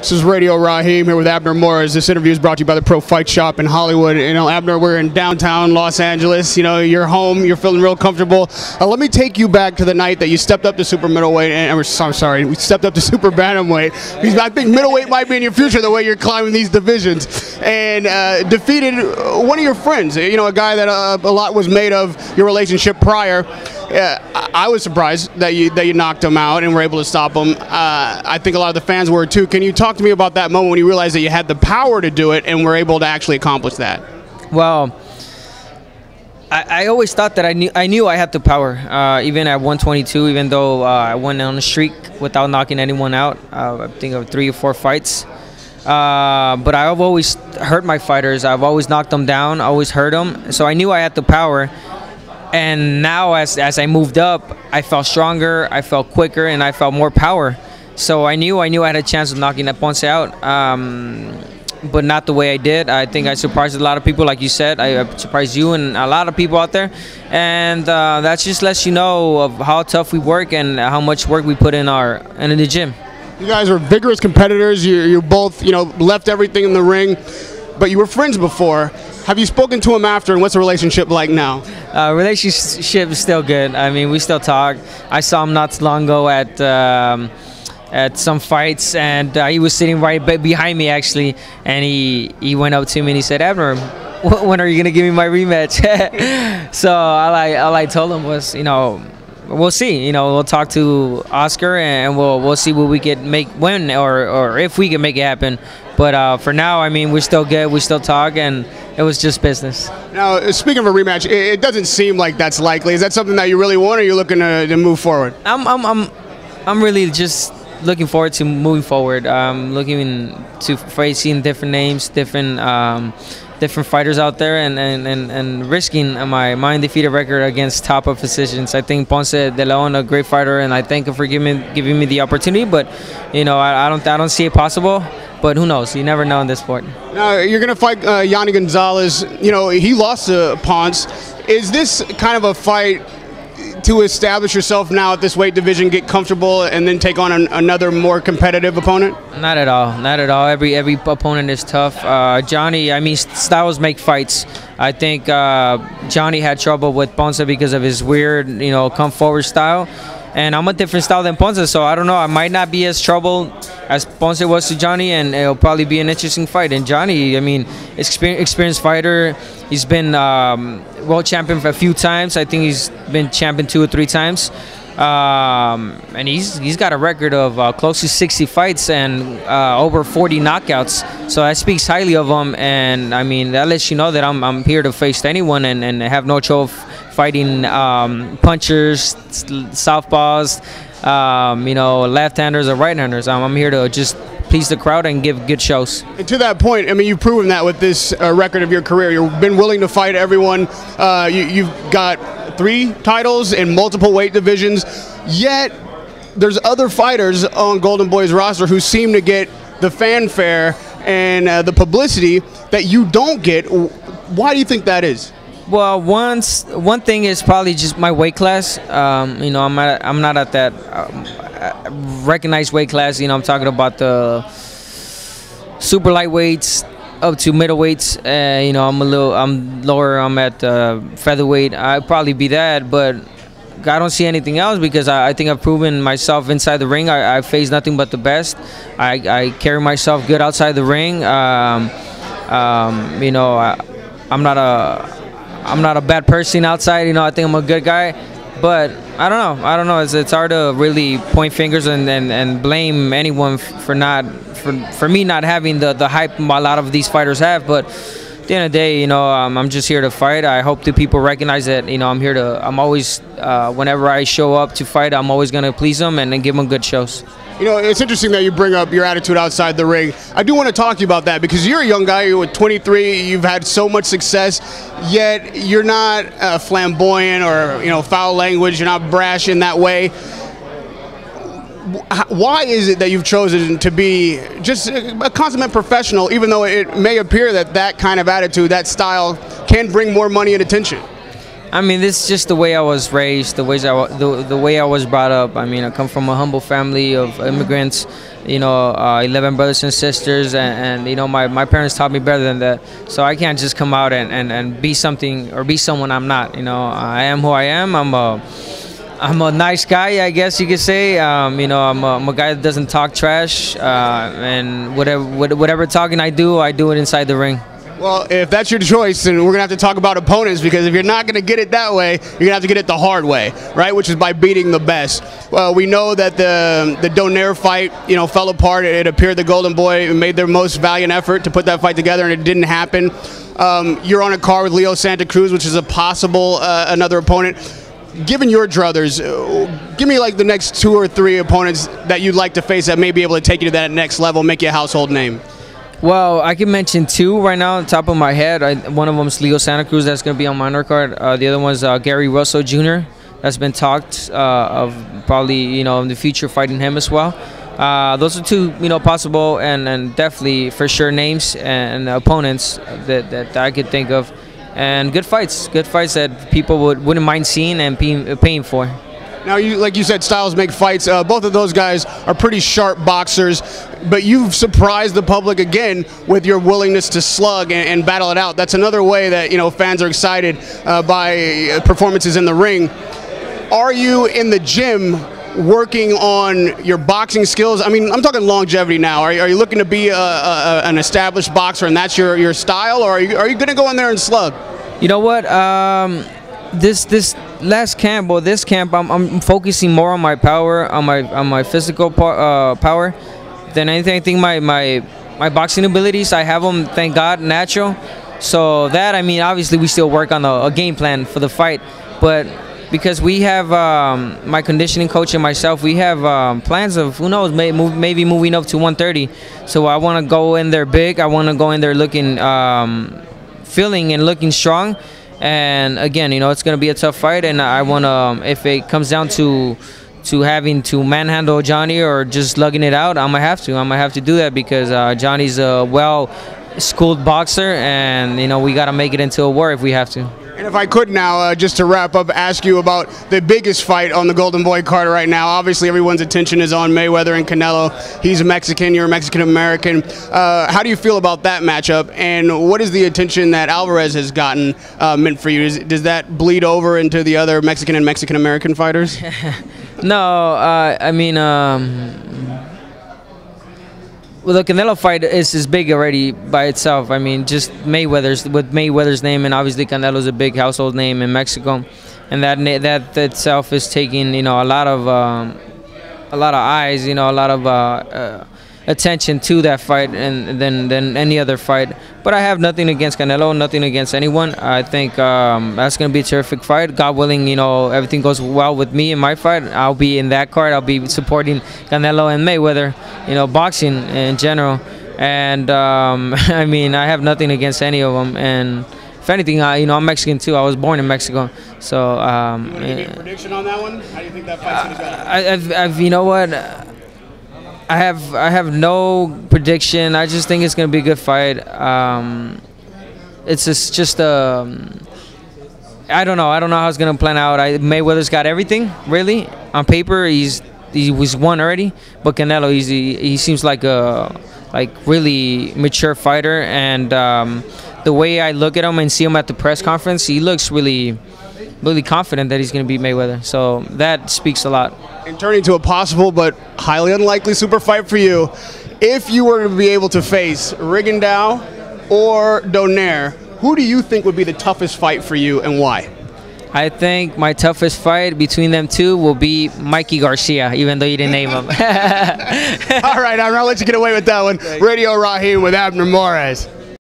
This is Radio Rahim here with Abner Mares. This interview is brought to you by the Pro Fight Shop in Hollywood. You know, Abner, we're in downtown Los Angeles. You know, you're home. You're feeling real comfortable. Let me take you back to the night that you stepped up to super middleweight. I'm sorry, we stepped up to super bantamweight. Because I think middleweight might be in your future the way you're climbing these divisions. And defeated one of your friends. You know, a guy that a lot was made of your relationship prior. I was surprised that you knocked him out and were able to stop him. I think a lot of the fans were too. Can you talk to me about that moment when you realized that you had the power to do it and were able to actually accomplish that? Well, I always thought that I knew I had the power, even at 122. Even though I went on a streak without knocking anyone out, I think of 3 or 4 fights. But I've always hurt my fighters. I've always knocked them down, always hurt them. So I knew I had the power. And now as I moved up, I felt stronger, I felt quicker, and I felt more power. So I knew I had a chance of knocking that Ponce out, but not the way I did. I think I surprised a lot of people, like you said. I surprised you and a lot of people out there. And that just lets you know of how tough we work and how much work we put in the gym. You guys were vigorous competitors. You both, you know, left everything in the ring, but you were friends before. Have you spoken to him after, and what's the relationship like now? Relationship is still good. I mean, we still talk. I saw him not too long ago at some fights, and he was sitting right behind me actually, and he went up to me and he said, "Abner, when are you gonna give me my rematch?" So all I told him was, you know, we'll see. You know, we'll talk to Oscar and we'll see what we can win or if we can make it happen. But for now, I mean, we're still good. We still talk, and it was just business. Now, speaking of a rematch, it doesn't seem like that's likely. Is that something that you really want, or are you looking to move forward? I'm really just looking forward to moving forward. Looking to facing different names, different fighters out there, and risking my undefeated record against top of physicians. I think Ponce de Leon, a great fighter, and I thank him for giving me the opportunity. But you know, I don't see it possible. But who knows? You never know in this sport. Now, you're going to fight Yanni Gonzalez. You know, he lost to Ponce. Is this kind of a fight to establish yourself now at this weight division, get comfortable, and then take on another more competitive opponent? Not at all. Not at all. Every opponent is tough. Johnny, I mean, styles make fights. I think Johnny had trouble with Ponce because of his weird, you know, come forward style. And I'm a different style than Ponce, so I don't know. I might not be as troubled as Ponce was to Johnny, and it'll probably be an interesting fight. And Johnny, I mean, experienced fighter. He's been world champion for a few times. I think he's been champion 2 or 3 times. And he's got a record of close to 60 fights and over 40 knockouts. So that speaks highly of him. And I mean, that lets you know that I'm here to face anyone and have no trouble fighting punchers, southpaws, you know, left-handers or right-handers. I'm here to just please the crowd and give good shows. And to that point, I mean, you've proven that with this record of your career. You've been willing to fight everyone. You've got 3 titles in multiple weight divisions, yet there's other fighters on Golden Boy's roster who seem to get the fanfare and the publicity that you don't get. Why do you think that is? Well, one thing is probably just my weight class. You know, I'm not at that recognized weight class. You know, I'm talking about the super lightweights up to middleweights. You know, I'm lower. I'm at featherweight. I'd probably be that, but I don't see anything else because I think I've proven myself inside the ring. I face nothing but the best. I carry myself good outside the ring. You know, I'm not a bad person outside. You know, I think I'm a good guy, but I don't know. It's hard to really point fingers and blame anyone for me not having the hype a lot of these fighters have. But at the end of the day, you know, I'm just here to fight. I hope that people recognize that. You know, I'm always whenever I show up to fight, I'm always gonna please them and then give them good shows. You know, it's interesting that you bring up your attitude outside the ring. I do want to talk to you about that because you're a young guy. You're 23. You've had so much success, yet you're not flamboyant or, you know, foul language. You're not brash in that way. Why is it that you've chosen to be just a consummate professional, even though it may appear that that kind of attitude, that style, can bring more money and attention? I mean, this is just the way I was raised, the way I was brought up. I mean, I come from a humble family of immigrants, 11 brothers and sisters, and my parents taught me better than that. So I can't just come out and be something or be someone I'm not. I am who I am. I'm a nice guy, I guess you could say. I'm a guy that doesn't talk trash, and whatever talking I do it inside the ring. Well, if that's your choice, then we're going to have to talk about opponents, because if you're not going to get it that way, you're going to have to get it the hard way, right, which is by beating the best. Well, we know that the Donaire fight, fell apart. It appeared the Golden Boy made their most valiant effort to put that fight together, and it didn't happen. You're on a card with Leo Santa Cruz, which is a possible another opponent. Given your druthers, give me like the next 2 or 3 opponents that you'd like to face that may be able to take you to that next level, make you a household name. Well, I can mention 2 right now on top of my head. One of them is Leo Santa Cruz, that's going to be on my undercard. The other one's Gary Russell Jr. That's been talked of probably, in the future fighting him as well. Those are 2, possible and definitely for sure names and opponents that I could think of. And good fights that people wouldn't mind seeing and paying for. Now, like you said, styles make fights. Both of those guys are pretty sharp boxers, but you've surprised the public again with your willingness to slug and battle it out. That's another way that fans are excited by performances in the ring. Are you in the gym working on your boxing skills? I mean, I'm talking longevity now. Are you looking to be an established boxer and that's your style, or are you going to go in there and slug? You know what? This last camp, or this camp, I'm focusing more on my power, on my physical power than anything. I think my boxing abilities, I have them, thank God, natural. So that, I mean, obviously we still work on a game plan for the fight, but because we have my conditioning coach and myself, we have plans of, who knows, maybe moving up to 130. So I want to go in there big. I want to go in there looking, feeling and looking strong. And again, it's going to be a tough fight, and I want to, if it comes down to having to manhandle Johnny or just lugging it out, I'm gonna have to do that, because Johnny's a well-schooled boxer, and we got to make it into a war if we have to. And if I could now, just to wrap up, ask you about the biggest fight on the Golden Boy card right now. Obviously, everyone's attention is on Mayweather and Canelo. He's a Mexican, you're a Mexican-American. How do you feel about that matchup? And what is the attention that Alvarez has gotten meant for you? Does that bleed over into the other Mexican and Mexican-American fighters? No, I mean, well, the Canelo fight is big already by itself. I mean, just Mayweather's name, and obviously Canelo's a big household name in Mexico, and that itself is taking a lot of eyes, a lot of attention to that fight, and than any other fight. But I have nothing against Canelo, nothing against anyone. I think that's going to be a terrific fight. God willing, everything goes well with me in my fight. I'll be in that card. I'll be supporting Canelo and Mayweather, boxing in general. And I mean, I have nothing against any of them. And if anything, I'm Mexican too. I was born in Mexico. So. You want to give me a prediction on that one? How do you think that fight's going to go? You know what? I have no prediction. I just think it's going to be a good fight. It's just I don't know how it's going to plan out. Mayweather's got everything, really. On paper, he was won already. But Canelo, he seems like a really mature fighter, and the way I look at him and see him at the press conference, he looks really confident that he's going to beat Mayweather. So that speaks a lot. And turning to a possible but highly unlikely super fight for you, if you were to be able to face Rigondeaux or Donaire, who do you think would be the toughest fight for you, and why? I think my toughest fight between them two will be Mikey Garcia, even though you didn't name him. All right, I'll let you get away with that one. Radio Rahim with Abner Mares.